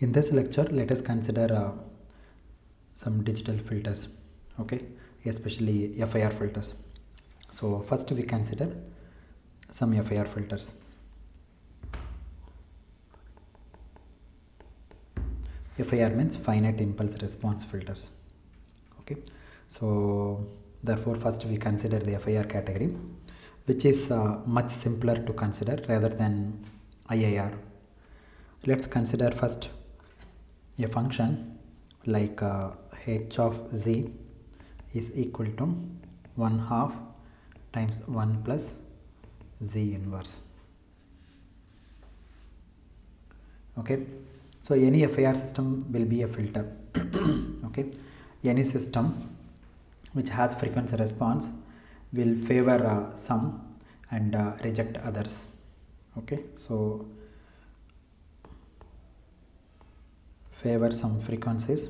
In this lecture, let us consider some digital filters, okay, especially FIR filters. So first we consider some FIR filters. FIR means finite impulse response filters, okay. So therefore first we consider the FIR category, which is much simpler to consider rather than IIR. Let's consider first a function like h of z is equal to 1/2 times 1 plus z inverse. Okay, so any FIR system will be a filter. Okay, any system which has frequency response will favor some and reject others. Okay, so favor some frequencies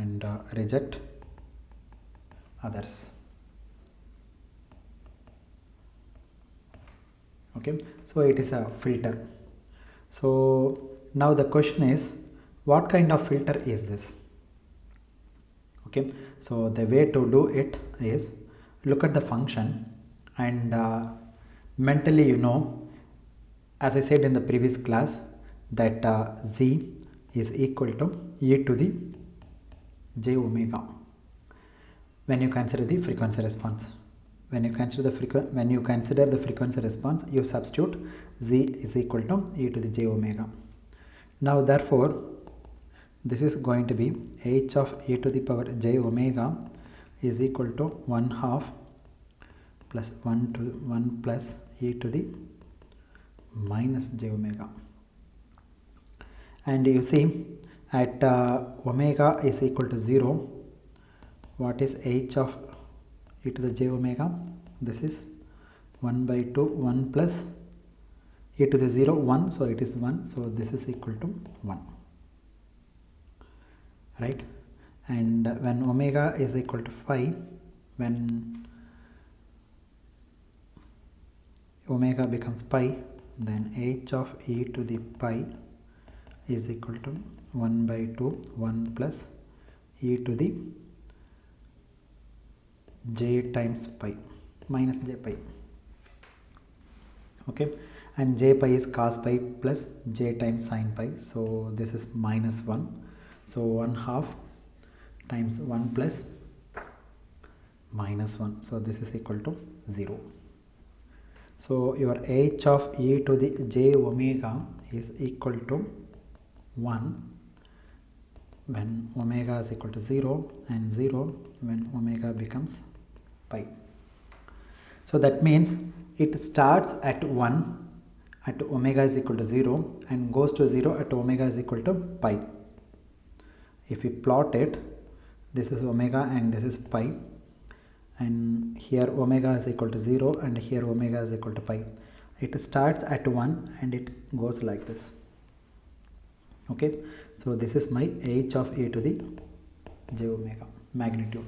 and reject others. Okay, so it is a filter. So now the question is, what kind of filter is this? Okay, so the way to do it is look at the function and mentally as I said in the previous class that z is equal to e to the j omega when you consider the frequency response. When you consider the frequency response, you substitute z is equal to e to the j omega. Now therefore this is going to be h of e to the power j omega is equal to 1/2 plus 1 plus e to the minus j omega. And you see at omega is equal to 0, what is h of e to the j omega? This is 1/2 1 plus e to the 0 1, so it is 1, so this is equal to 1, right? And when omega is equal to 5, when omega becomes pi, then h of e to the pi is equal to 1/2 1 plus e to the j times pi minus j pi. Okay, and j pi is cos pi plus j times sin pi, so this is minus 1, so 1/2 times 1 plus minus 1, so this is equal to 0. So your h of e to the j omega is equal to 1 when omega is equal to 0 and 0 when omega becomes pi. So that means it starts at 1 at omega is equal to 0 and goes to 0 at omega is equal to pi. If we plot it, this is omega and this is pi, and here omega is equal to 0 and here omega is equal to pi. It starts at 1 and it goes like this. Okay, so this is my h of e to the j omega magnitude.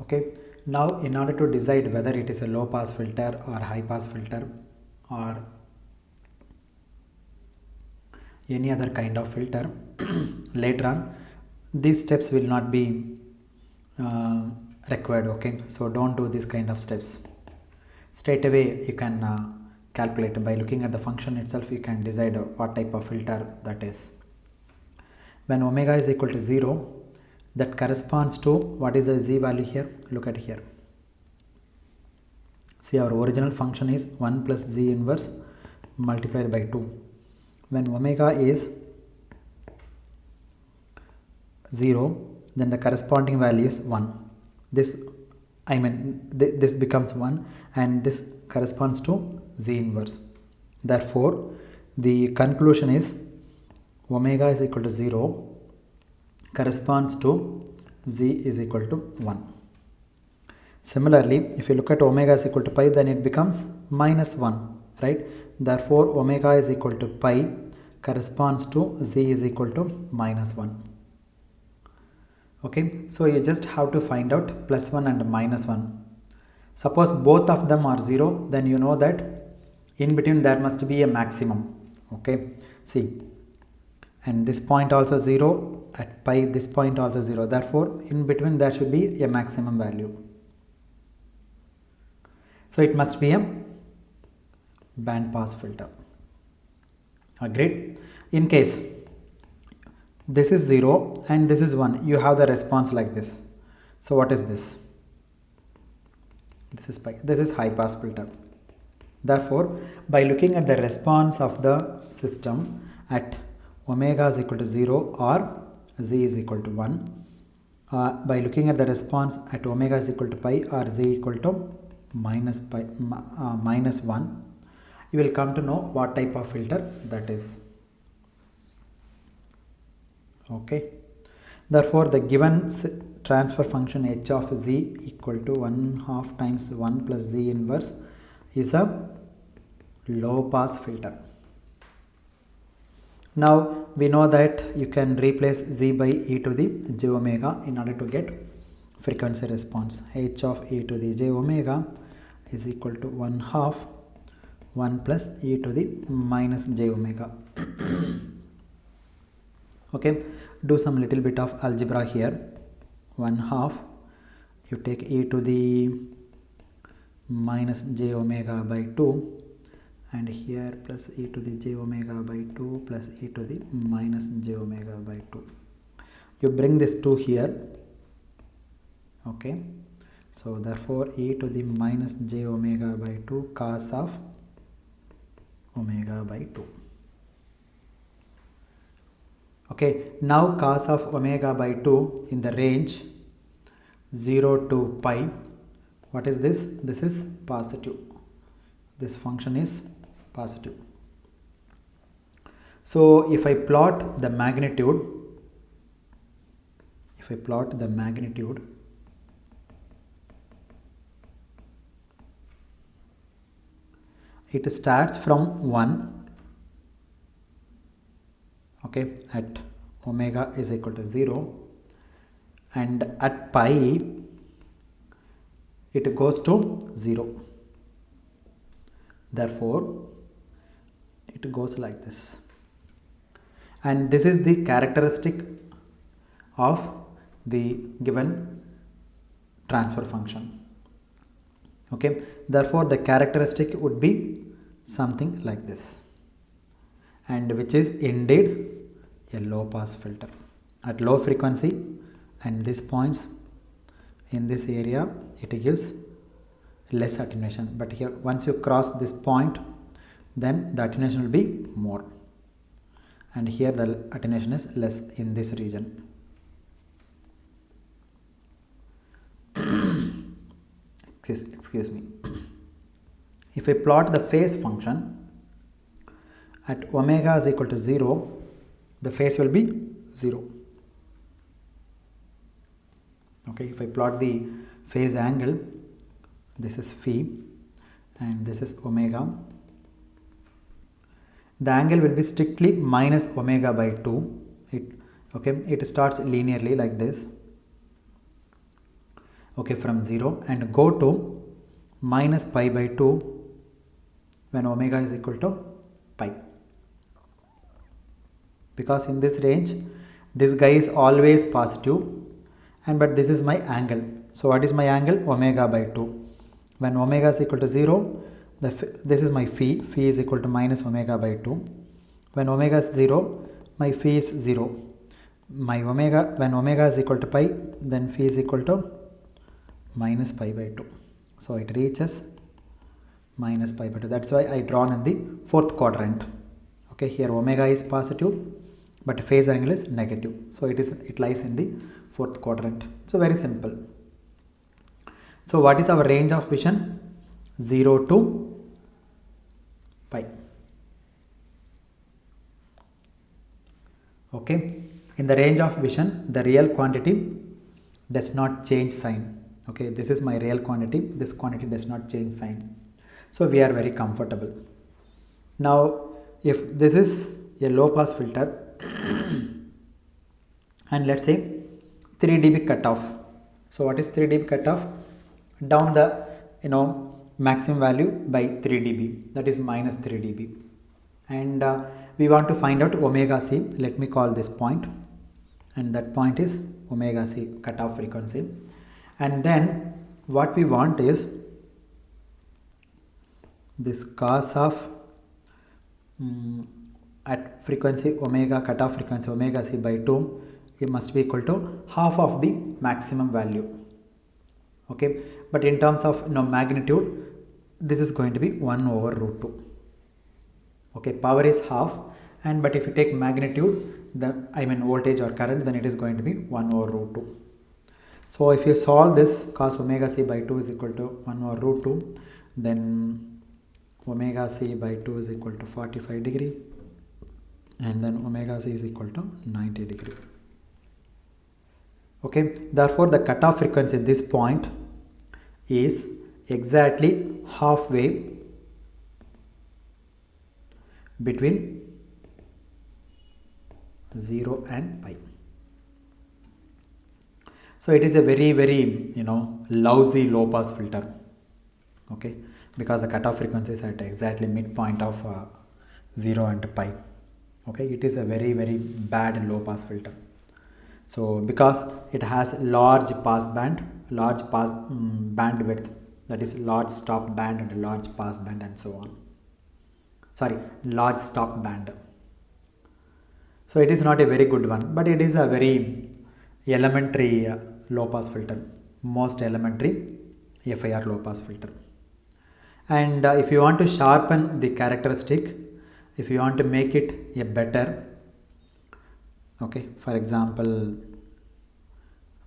Okay, now in order to decide whether it is a low pass filter or high pass filter or any other kind of filter later on, these steps will not be required. Okay, so don't do this kind of steps. Straight away you can calculate by looking at the function itself. You can decide what type of filter that is. When omega is equal to 0, that corresponds to what is the z value here? Look at here. See, our original function is 1 plus z inverse multiplied by 2. When omega is 0, then the corresponding value is 1. This becomes 1 and this corresponds to z inverse. Therefore the conclusion is omega is equal to 0 corresponds to z is equal to 1. Similarly, if you look at omega is equal to pi, then it becomes minus 1, right? Therefore omega is equal to pi corresponds to z is equal to minus 1. Okay, so you just have to find out +1 and -1. Suppose both of them are 0, then you know that in between there must be a maximum. Okay, see, and this point also 0, at pi this point also 0, therefore in between there should be a maximum value. So it must be a band pass filter. Agreed? In case this is 0 and this is 1, you have the response like this. So what is this? This is pi. This is high pass filter. Therefore, by looking at the response of the system at omega is equal to 0 or z is equal to 1, by looking at the response at omega is equal to pi or z equal to minus 1, you will come to know what type of filter that is. Okay, therefore the given transfer function h of z equal to 1/2 times 1 plus z inverse is a low pass filter. Now we know that you can replace z by e to the j omega in order to get frequency response. H of e to the j omega is equal to 1/2 1 plus e to the minus j omega. Okay, do some little bit of algebra here. 1/2, you take e to the minus j omega by 2, and here plus e to the j omega by 2 plus e to the minus j omega by 2. You bring this 2 here. Okay, so therefore e to the minus j omega by 2 cos of omega by 2. Okay, now cos of omega by 2 in the range 0 to pi, what is this? This is positive. This function is positive. So if I plot the magnitude, it starts from 1, okay, at omega is equal to 0, and at pi it goes to 0. Therefore it goes like this, and this is the characteristic of the given transfer function. Okay, therefore the characteristic would be something like this, and which is indeed a low pass filter at low frequency, and these points in this area it gives less attenuation, but here once you cross this point then the attenuation will be more, and here the attenuation is less in this region. Excuse me. If I plot the phase function at omega is equal to 0, the phase will be 0. Okay, if I plot the phase angle, this is phi and this is omega. The angle will be strictly minus omega by 2. It starts linearly like this. Okay, from 0 and go to minus pi by 2 when omega is equal to pi. Because in this range this guy is always positive, and but this is my angle. So what is my angle? Omega by 2. When omega is equal to 0, this is my phi is equal to minus omega by 2. When omega is 0, my phi is 0. When omega is equal to pi, then phi is equal to minus pi by 2. So it reaches minus pi by 2. That's why I drawn in the fourth quadrant. Okay, here omega is positive, but phase angle is negative. So it lies in the fourth quadrant. So very simple. So what is our range of vision? 0 to pi. Okay, in the range of vision, the real quantity does not change sign. Okay, this is my real quantity, this quantity does not change sign. So we are very comfortable. Now if this is a low pass filter and let's say 3 dB cutoff. So what is 3 dB cutoff? Down the maximum value by 3 dB, that is minus 3 dB. And we want to find out omega c. Let me call this point, and that point is omega c, cutoff frequency. And then what we want is this cos of at frequency omega, cutoff frequency omega c by 2, it must be equal to half of the maximum value. Okay, but in terms of magnitude, this is going to be 1 over root 2. Okay, power is half, and but if you take magnitude, voltage or current, then it is going to be 1 over root 2. So if you solve this, cos omega c by 2 is equal to 1 over root 2, then omega c by 2 is equal to 45 degree, and then omega c is equal to 90 degree. Okay, therefore the cutoff frequency at this point is exactly halfway between 0 and pi. So it is a very lousy low pass filter. Okay, because the cutoff frequency is at exactly midpoint of 0 and pi. Okay, it is a very bad low pass filter. So because it has large pass band, large pass bandwidth, that is large stop band and large pass band and so on. Sorry, large stop band. So it is not a very good one, but it is a very elementary low pass filter, most elementary FIR low pass filter. And if you want to sharpen the characteristic, if you want to make it a better, okay, for example,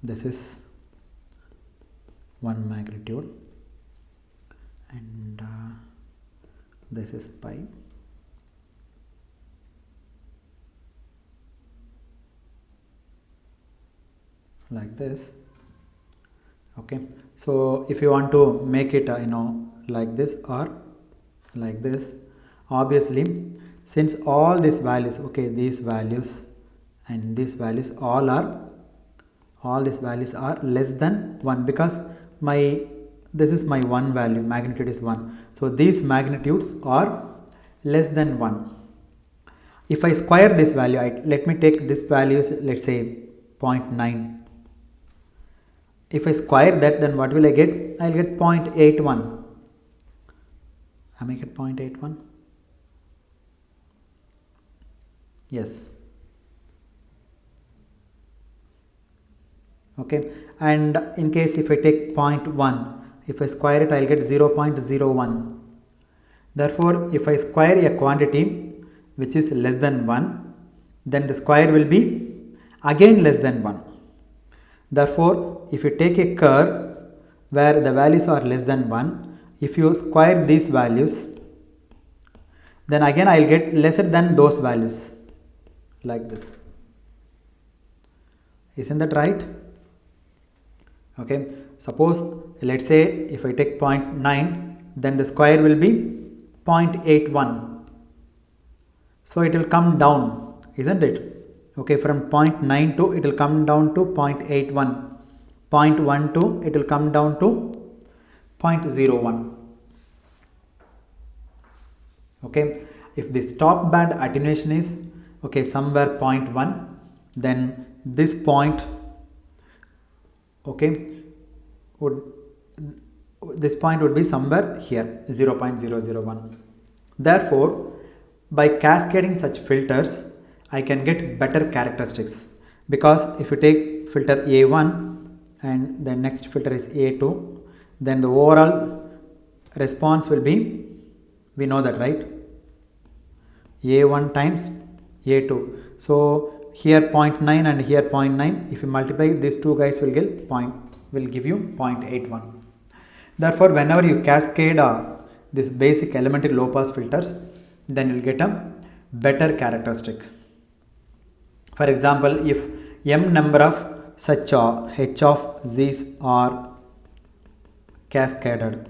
this is 1 magnitude and this is pi. Like this. Okay, so if you want to make it like this or like this, obviously since all these values, okay, these values and these values all these values are less than 1, because this is my 1 value, magnitude is 1, so these magnitudes are less than 1. If I square this value, let me take this values, let's say 0.9. If I square that, then what will I get? I'll get 0.81. Am I get 0.81? Yes. Okay, and in case if I take 0.1, if I square it, I'll get 0.01. Therefore, if I square a quantity which is less than 1, then the square will be again less than 1. Therefore, if you take a curve where the values are less than 1, if you square these values, then again I will get lesser than those values, like this. Isn't that right? Okay, suppose let's say if I take 0.9, then the square will be 0.81. So it will come down, isn't it? Okay, from 0.9 to it will come down to 0.81, 0.12 it will come down to 0.01. Okay, if the stop band attenuation is somewhere 0.1, then this point this point would be somewhere here, 0.001. Therefore, by cascading such filters, I can get better characteristics, because if you take filter A1 and the next filter is A2, then the overall response will be, we know that, right, A1 times A2. So here 0.9 and here 0.9, if you multiply these two guys will give you 0.81. Therefore, whenever you cascade this basic elementary low pass filters, then you will get a better characteristic. For example, if m number of such h of z's are cascaded,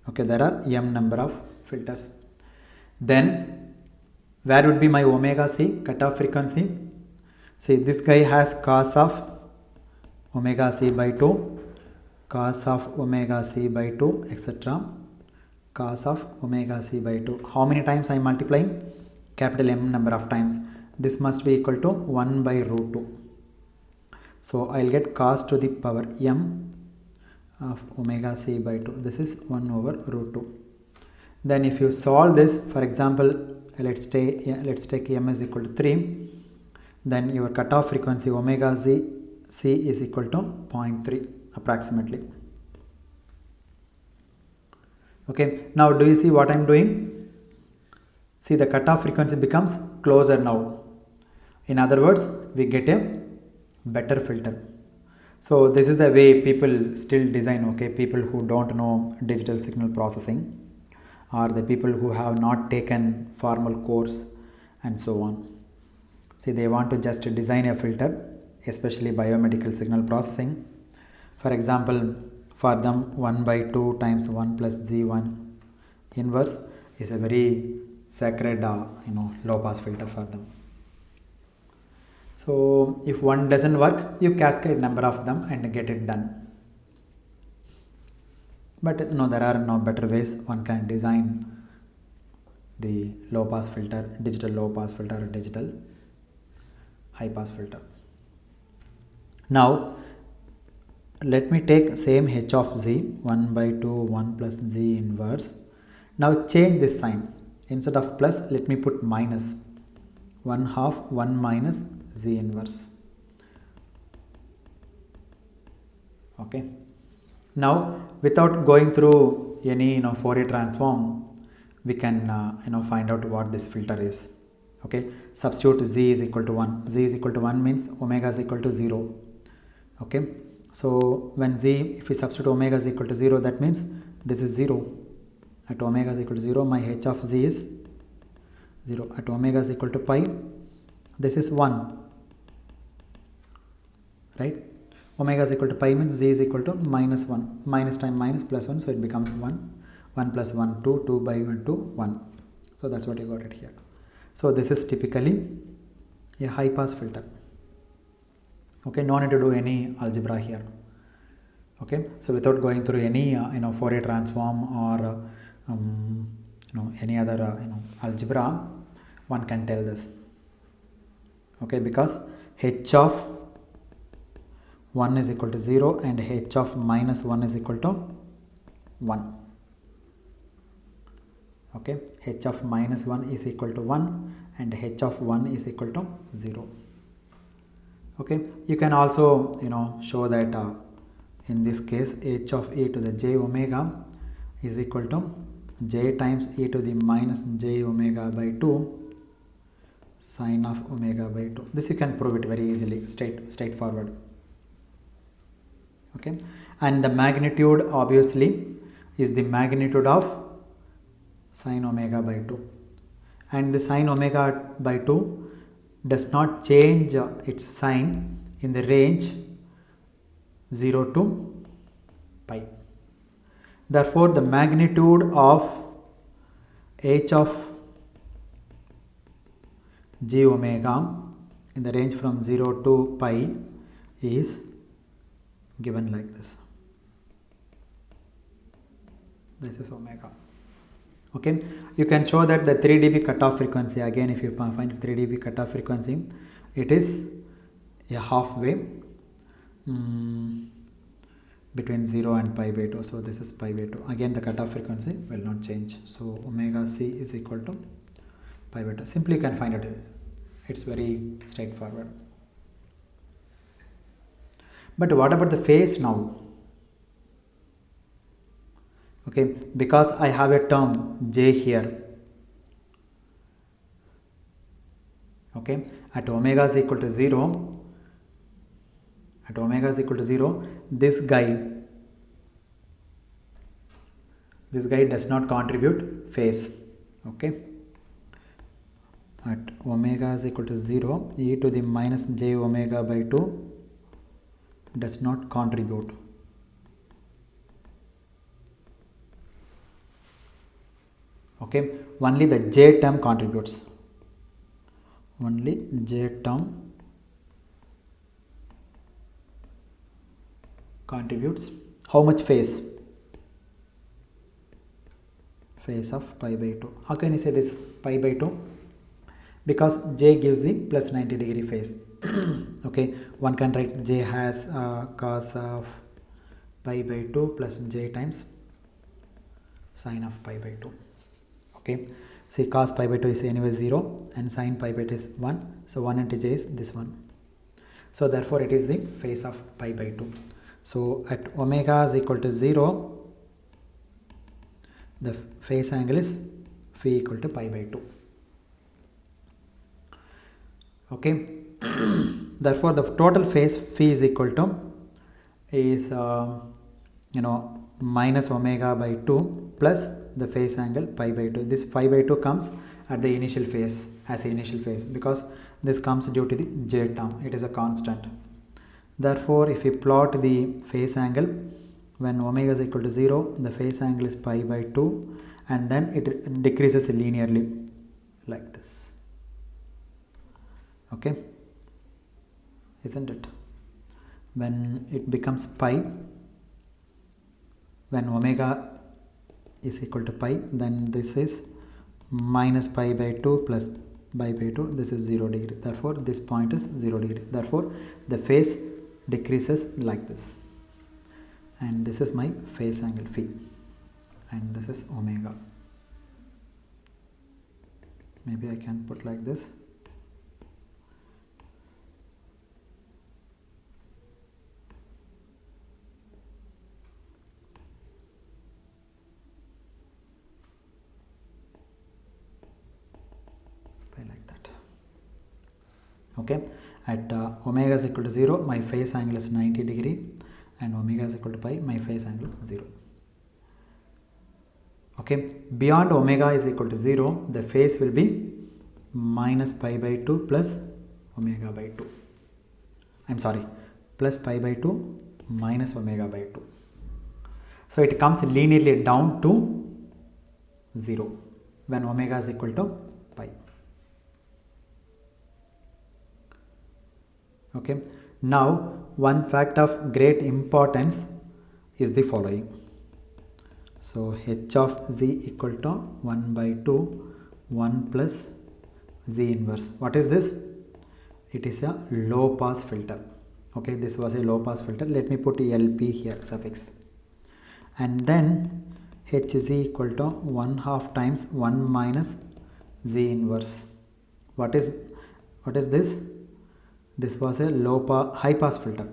okay, there are m number of filters, then where would be my omega c, cutoff frequency? See, this guy has cos of omega c by 2, cos of omega c by 2, etc. Cos of omega c by 2. How many times I am multiplying? Capital M number of times. This must be equal to 1 by root 2. So I will get cos to the power m of omega c by 2. This is 1 over root 2. Then if you solve this, for example, let's take m is equal to 3. Then your cutoff frequency omega c is equal to 0.3 approximately. Okay, now do you see what I am doing? See, the cutoff frequency becomes closer now. In other words, we get a better filter. So this is the way people still design, okay, people who don't know digital signal processing, or the people who have not taken formal course and so on. See, they want to just design a filter, especially biomedical signal processing. For example, for them 1 by 2 times 1 plus z1 inverse is a very sacred low pass filter for them. So if one doesn't work, you cascade number of them and get it done. But there are no better ways one can design the low pass filter, digital low pass filter or digital high pass filter. Now let me take same h of z, 1 by 2 1 plus z inverse. Now change this sign. Instead of plus, let me put minus. 1 half 1 minus z inverse. Okay. Now without going through any Fourier transform, we can find out what this filter is. Okay. Substitute z is equal to 1. Z is equal to 1 means omega is equal to 0. Okay. So when if we substitute omega is equal to 0, that means this is 0. At omega is equal to 0, my h of z is 0. At omega is equal to pi, this is 1. Right? Omega is equal to pi means z is equal to minus 1. Minus time minus plus 1, so it becomes 1. 1 plus 1, 2. 2 by 1, 2, 1. So that's what you got it here. So this is typically a high pass filter. Okay, no need to do any algebra here. Okay, so without going through any Fourier transform or any other algebra, one can tell this. Okay, because h of 1 is equal to 0 and h of minus 1 is equal to 1. Okay, h of minus 1 is equal to 1 and h of 1 is equal to 0. Okay, you can also show that in this case h of e to the j omega is equal to j times e to the minus j omega by 2 sine of omega by 2. This you can prove it very easily, straightforward. Okay, and the magnitude obviously is the magnitude of sine omega by 2, and the sine omega by 2 does not change its sign in the range 0 to pi. Therefore, the magnitude of h of j omega in the range from 0 to pi is given like this. This is omega. Okay, you can show that the 3 dB cutoff frequency, again if you find 3 dB cutoff frequency, it is a halfway between 0 and pi by 2. So this is pi by 2. Again the cutoff frequency will not change. So omega c is equal to pi by 2. Simply you can find it. It's very straightforward. But what about the phase now? Okay, because I have a term j here. Okay, at omega is equal to 0, this guy does not contribute phase. Okay, at omega is equal to 0, e to the minus j omega by 2 does not contribute. Okay, only the j term contributes. Only j term contributes how much phase of pi by 2. How can you say this pi by 2? Because j gives the plus 90 degree phase. Okay, one can write j has cos of pi by 2 plus j times sine of pi by 2. Okay, see cos pi by 2 is anyway 0 and sine pi by 2 is 1, so 1 into j is this one, so therefore it is the phase of pi by 2. So at omega is equal to 0, the phase angle is phi equal to pi by 2. Okay, therefore the total phase phi is equal to is minus omega by 2 plus the phase angle pi by 2. This pi by 2 comes at the initial phase as initial phase because this comes due to the j term, it is a constant. Therefore if you plot the phase angle when omega is equal to 0, the phase angle is pi by 2 and then it decreases linearly like this. Okay, isn't it? When it becomes pi, when omega is equal to pi, then this is minus pi by 2 plus pi by 2, this is 0 degree, therefore this point is 0 degree, therefore the phase decreases like this, and this is my phase angle phi, and this is omega. Maybe I can put like this. Like that. Okay, at omega is equal to 0, my phase angle is 90 degree, and omega is equal to pi, my phase angle is 0. Okay, beyond omega is equal to 0, the phase will be minus pi by 2 plus omega by 2. I'm sorry, plus pi by 2 minus omega by 2. So it comes linearly down to 0 when omega is equal to pi. Okay, now one fact of great importance is the following. So h of z equal to 1 by 2 1 plus z inverse. What is this? It is a low pass filter. Okay, this was a low pass filter. Let me put LP here, suffix, and then h is equal to 1/2 times 1 minus z inverse. What is this? This was a high pass filter.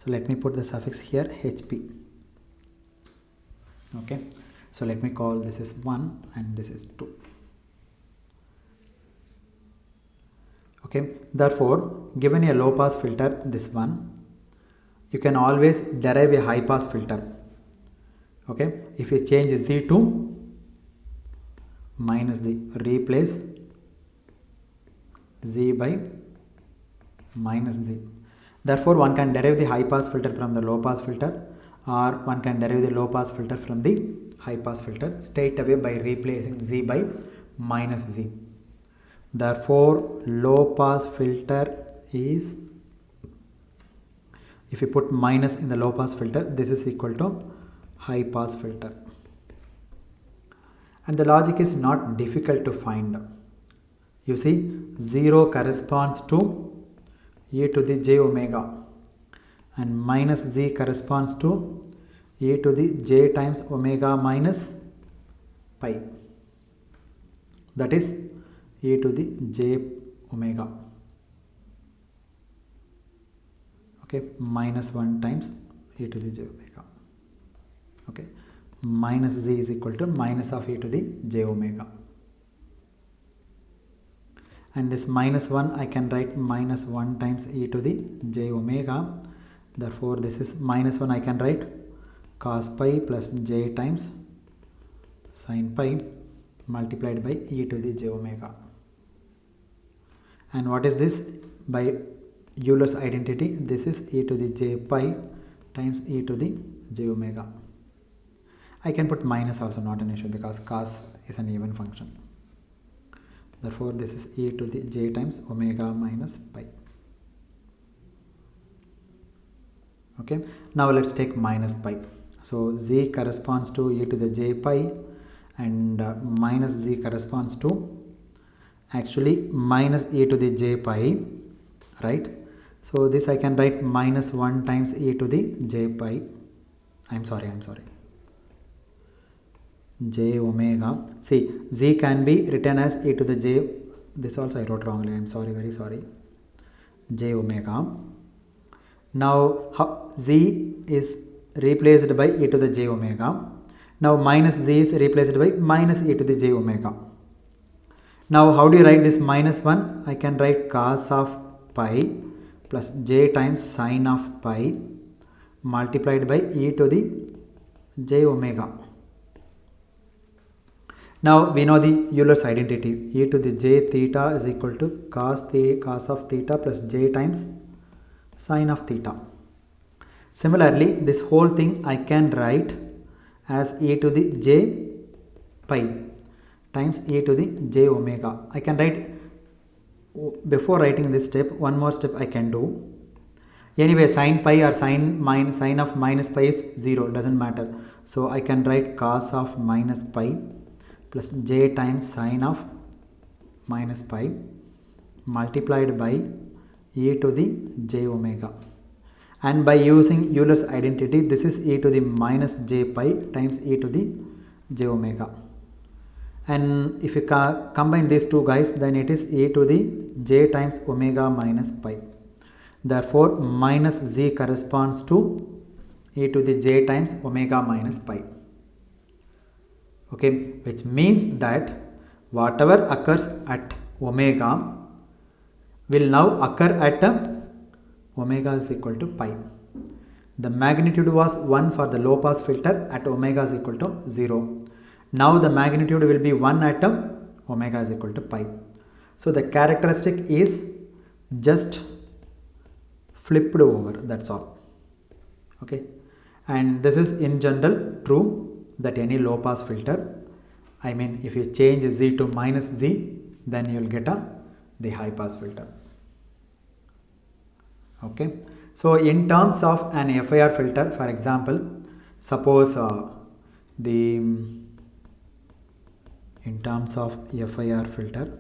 So let me put the suffix here, HP. Okay, so let me call this is 1 and this is 2. Okay, therefore given a low pass filter, this one, you can always derive a high pass filter. Okay, if you change z to minus z, replace z by minus z. Therefore one can derive the high pass filter from the low pass filter, or one can derive the low pass filter from the high pass filter straight away by replacing z by minus z. Therefore low pass filter is, if you put minus in the low pass filter, this is equal to high pass filter. And the logic is not difficult to find. You see, 0 corresponds to e to the j omega, and minus z corresponds to e to the j times omega minus pi, that is e to the j omega. Okay, minus 1 times e to the j omega. Okay, minus z is equal to minus of e to the j omega, and this minus 1 I can write minus 1 times e to the j omega. Therefore this is minus 1, I can write cos pi plus j times sin pi multiplied by e to the j omega. And what is this? By Euler's identity, this is e to the j pi times e to the j omega. I can put minus also, not an issue, because cos is an even function. Therefore this is e to the j times omega minus pi. Okay, now let's take minus pi. So z corresponds to e to the j pi, and minus z corresponds to actually minus e to the j pi, right? So this I can write minus 1 times e to the j pi. I'm sorry, j omega. See, z can be written as e to the j. This also I wrote wrongly. I'm sorry, very sorry. J omega. Now z is replaced by e to the j omega. Now minus z is replaced by minus e to the j omega. Now how do you write this minus 1? I can write cos of pi plus j times sine of pi multiplied by e to the j omega. Now we know the Euler's identity. E to the j theta is equal to cos of theta plus j times sine of theta. Similarly, this whole thing I can write as e to the j pi times e to the j omega. I can write, before writing this step, one more step I can do. Anyway, sine pi or sine of minus pi is 0, doesn't matter. So I can write cos of minus pi plus j times sine of minus pi multiplied by e to the j omega. And by using Euler's identity, this is e to the minus j pi times e to the j omega. And if you combine these two guys, then it is e to the j times omega minus pi. Therefore, minus z corresponds to e to the j times omega minus pi. Okay, which means that whatever occurs at omega will now occur at omega is equal to pi. The magnitude was 1 for the low pass filter at omega is equal to 0. Now the magnitude will be 1 at omega is equal to pi. So the characteristic is just flipped over, that's all. Okay, and this is in general true that any low pass filter, I mean if you change z to minus z, then you will get the high pass filter. Okay, so in terms of an FIR filter, for example, suppose in terms of FIR filter,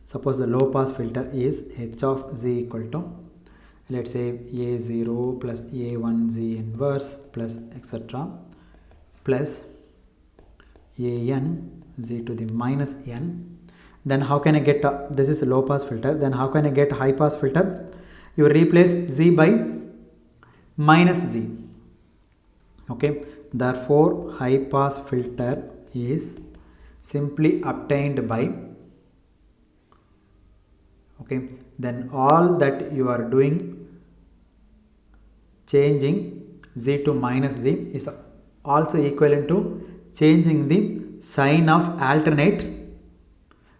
suppose the low pass filter is h of z equal to, let's say, a0 plus a1z inverse plus etc plus an z to the minus n. Then how can I get this is a low pass filter, then how can I get high pass filter? You replace z by minus z. Okay, therefore high pass filter is simply obtained by, okay, then all that you are doing, changing z to minus z, is also equivalent to changing the sign of alternate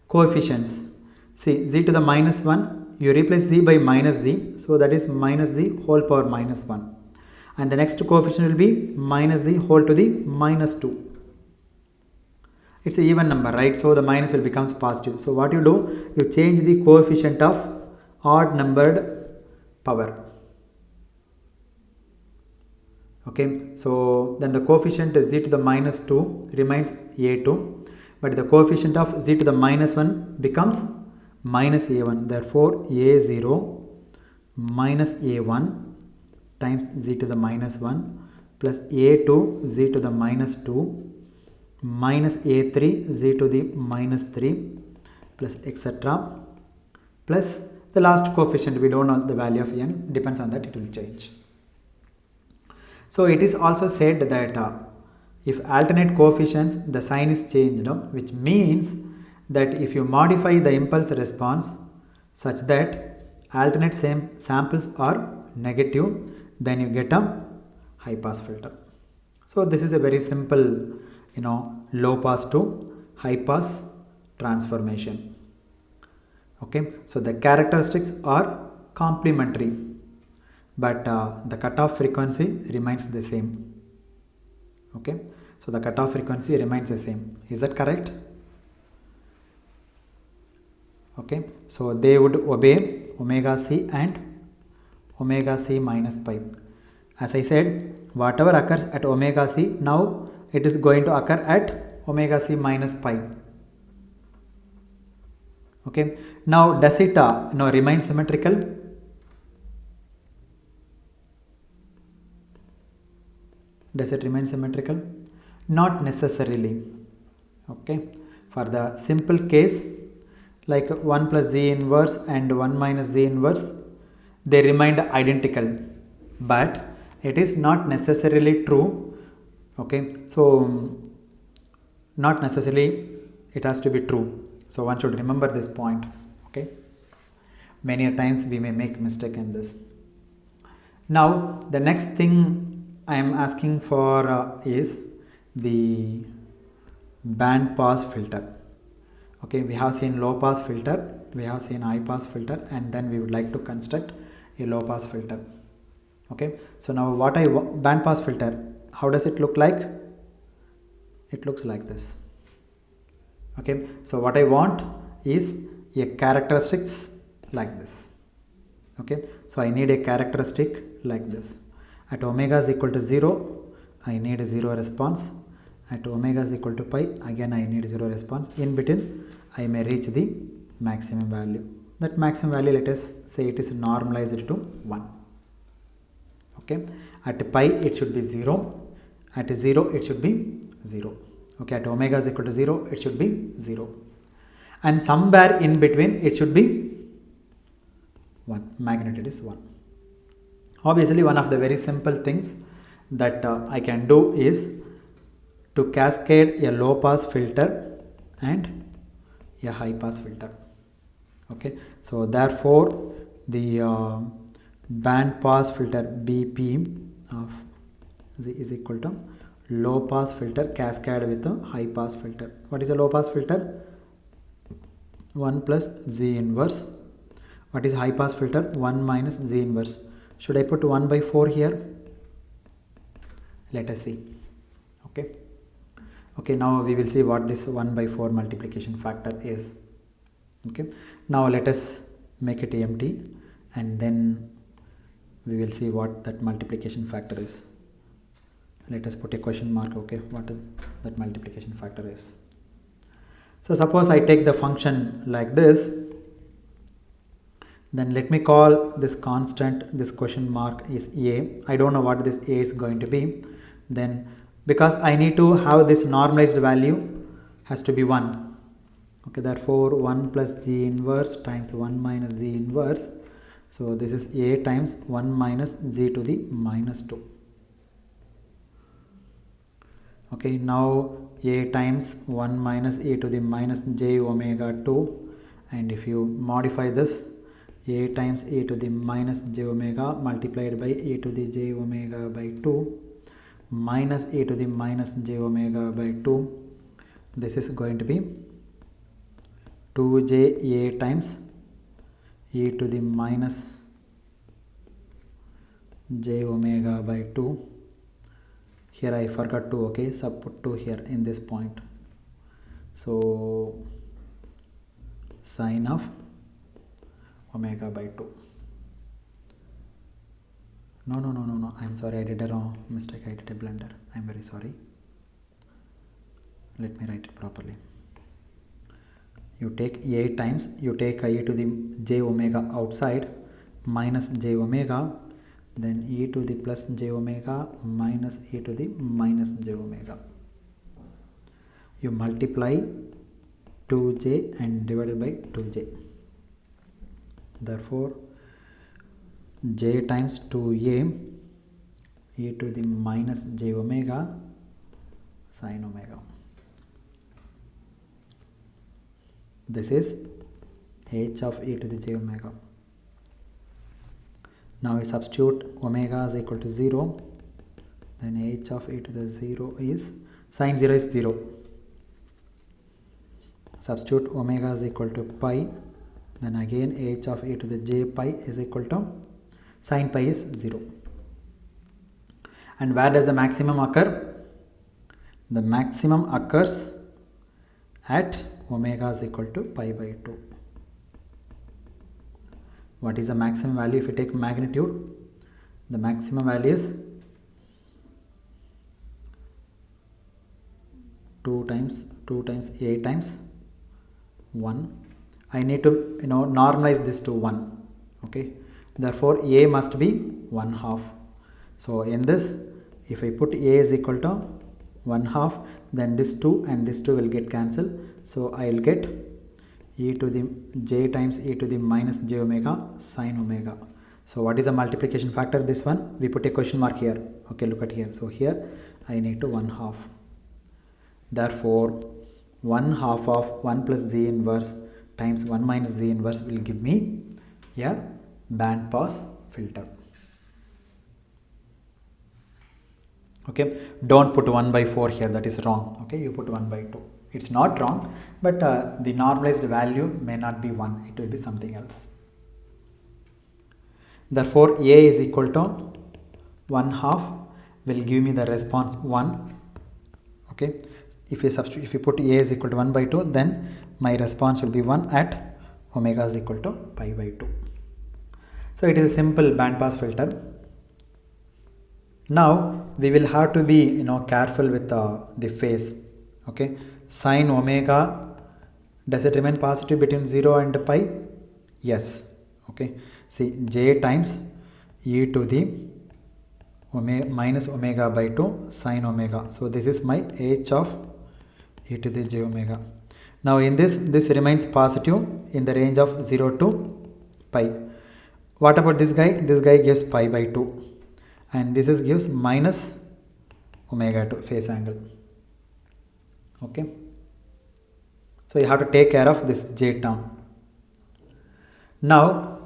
coefficients. See, z to the minus 1, you replace z by minus z, so that is minus z whole power minus 1, and the next coefficient will be minus z whole to the minus 2. It's an even number, right? So the minus will becomes positive. So what you do, you change the coefficient of odd numbered power. Okay, so then the coefficient z to the minus 2 remains a2, but the coefficient of z to the minus 1 becomes minus a1. Therefore a0 minus a1 times z to the minus 1 plus a2 z to the minus 2 minus a3 z to the minus 3 plus etc plus the last coefficient, we don't know the value of n, depends on that, it will change. So it is also said that if alternate coefficients, the sign is changed, which means that if you modify the impulse response such that alternate samples are negative, then you get a high pass filter. So this is a very simple, low pass to high pass transformation. Okay, so the characteristics are complementary, but the cutoff frequency remains the same. Okay, so the cutoff frequency remains the same. Is that correct? Okay, so they would obey omega c and omega c minus pi. As I said, whatever occurs at omega c, now it is going to occur at omega c minus pi. Okay, now does it remain symmetrical? Does it remain symmetrical? Not necessarily. Okay, for the simple case like 1 plus z inverse and 1 minus z inverse, they remained identical, but it is not necessarily true. Okay, so not necessarily it has to be true, so one should remember this point. Okay, many a times we may make mistake in this. Now the next thing I am asking for is the band pass filter. Okay, we have seen low pass filter, we have seen high pass filter, and then we would like to construct a low pass filter. Okay, so now what I band pass filter, how does it look like? It looks like this. Okay, so what I want is a characteristics like this. Okay, so I need a characteristic like this. At omega is equal to 0, I need a 0 response. At omega is equal to pi, again I need 0 response. In between I may reach the maximum value. That maximum value, let us say it is normalized to 1. Okay, at pi it should be 0, at 0 it should be 0. Okay, at omega is equal to 0, it should be 0, and somewhere in between it should be 1, magnitude is 1. Obviously one of the very simple things that I can do is to cascade a low pass filter and a high pass filter. Okay, so therefore the band pass filter BP of Z is equal to low pass filter cascade with a high pass filter. What is a low pass filter? 1 plus Z inverse. What is high pass filter? 1 minus Z inverse. Should I put 1 by 4 here? Let us see. Okay. Okay, now we will see what this 1 by 4 multiplication factor is. Okay, now let us make it empty and then we will see what that multiplication factor is. Let us put a question mark. Okay, what that multiplication factor is. So suppose I take the function like this, then let me call this constant, this question mark is a. I don't know what this a is going to be. Then because I need to have this normalized value has to be 1. Okay, therefore 1 plus z inverse times 1 minus z inverse. So this is a times 1 minus z to the minus 2. Okay, now a times 1 minus a to the minus j omega 2, and if you modify this, a times a to the minus j omega multiplied by a to the j omega by 2 minus a to the minus j omega by 2, this is going to be 2j a times e to the minus j omega by 2. Here I forgot to, okay, sub put 2 here in this point. So sine of omega by 2. No, I'm sorry, I did a wrong mistake, I did a blunder. I'm very sorry. Let me write it properly. You take a times, you take e to the j omega outside minus j omega, then e to the plus j omega minus e to the minus j omega. You multiply 2j and divided by 2j. Therefore j times 2a e to the minus j omega sine omega. This is h of e to the j omega. Now we substitute omega is equal to 0, then h of e to the 0 is sine 0 is 0. Substitute omega is equal to pi, then again h of e to the j pi is equal to sine pi is 0. And where does the maximum occur? The maximum occurs at omega is equal to pi by 2. What is the maximum value if you take magnitude? The maximum value is 2 times a times 1. I need to normalize this to 1. Okay, therefore a must be 1 half. So in this, if I put a is equal to 1 half, then this 2 and this 2 will get cancelled. So I will get e to the j times e to the minus j omega sine omega. So what is the multiplication factor? This one we put a question mark here. Okay, look at here. So here I need to 1 half. Therefore 1 half of 1 plus z inverse times 1 minus z inverse will give me a band pass filter. Okay, don't put 1 by 4 here, that is wrong. Okay, you put 1 by 2. It's not wrong, but the normalized value may not be 1, it will be something else. Therefore a is equal to 1 half will give me the response 1. Okay, if you put a is equal to 1 by 2, then my response will be 1 at omega is equal to pi by 2. So it is a simple band pass filter. Now we will have to be careful with the phase. Okay, sine omega, does it remain positive between 0 and pi? Yes. Okay, see, j times e to the minus omega by 2 sine omega. So this is my h of e to the j omega. Now in this remains positive in the range of 0 to pi. What about this guy? This guy gives pi by 2, and this is gives minus omega 2 phase angle. Okay, so you have to take care of this j term. Now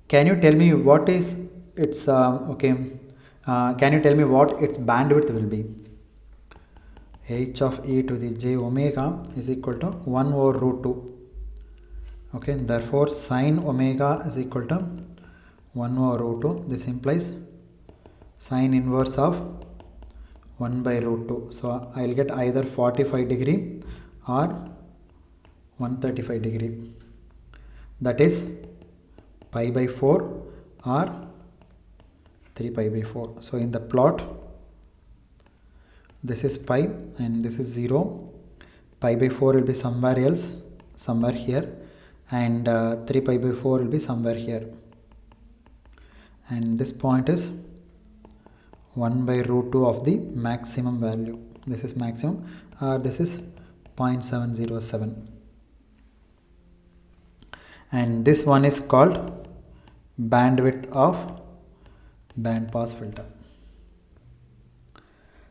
can you tell me what is its can you tell me what its bandwidth will be? H of e to the j omega is equal to 1 over root 2. Okay, therefore sine omega is equal to 1 over root 2. This implies sine inverse of 1 by root 2. So I will get either 45 degree or 135 degree. That is pi by 4 or 3 pi by 4. So in the plot, this is pi and this is 0. Pi by 4 will be somewhere else, somewhere here, and 3 pi by 4 will be somewhere here. And this point is 1 by root 2 of the maximum value. This is maximum, this is 0.707. And this one is called bandwidth of band pass filter.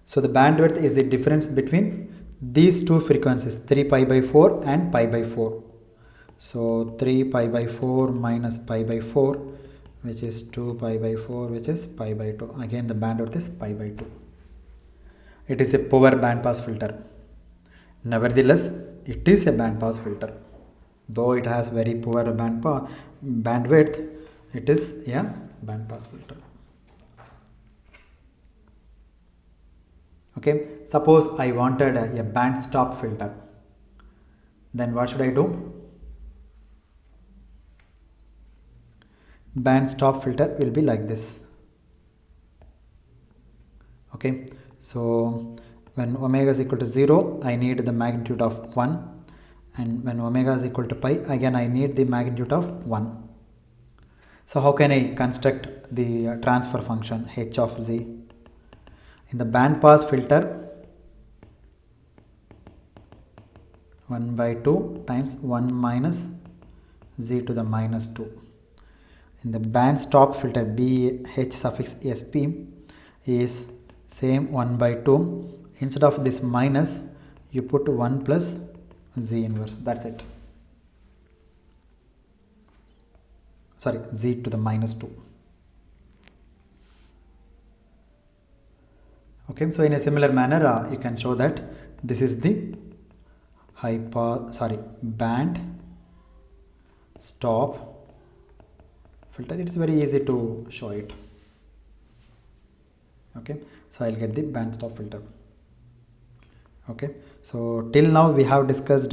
So the bandwidth is the difference between these two frequencies, 3 pi by 4 and pi by 4. So 3 pi by 4 minus pi by 4, which is 2 pi by 4, which is pi by 2. Again the bandwidth is pi by 2. It is a poor band pass filter. Nevertheless, it is a band pass filter. Though it has very poor bandwidth, it is a band pass filter. Okay, suppose I wanted a band stop filter, then what should I do? Band stop filter will be like this. Okay, so when omega is equal to 0, I need the magnitude of 1, and when omega is equal to pi, again I need the magnitude of 1. So how can I construct the transfer function h of z? In the band pass filter, 1 by 2 times 1 minus z to the minus 2. In the band stop filter, BH suffix sp is same 1 by 2. Instead of this minus, you put 1 plus z inverse. That's it. Sorry, z to the minus 2. Okay, so in a similar manner, you can show that this is the band stop filter. It's very easy to show it. Okay, so I'll get the band stop filter. Okay, so till now we have discussed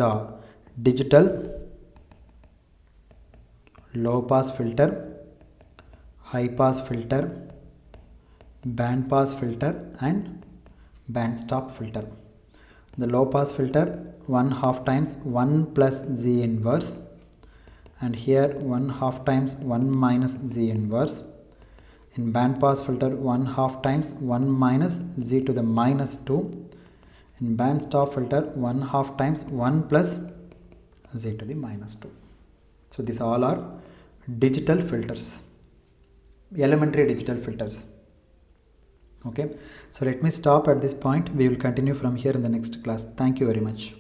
digital low pass filter, high pass filter, band pass filter and band stop filter. The low pass filter 1 half times 1 plus Z inverse, and here 1 half times 1 minus Z inverse. In band pass filter 1 half times 1 minus Z to the minus 2. In band stop filter 1 half times 1 plus Z to the minus 2. So these all are digital filters, elementary digital filters. Okay, so let me stop at this point. We will continue from here in the next class. Thank you very much.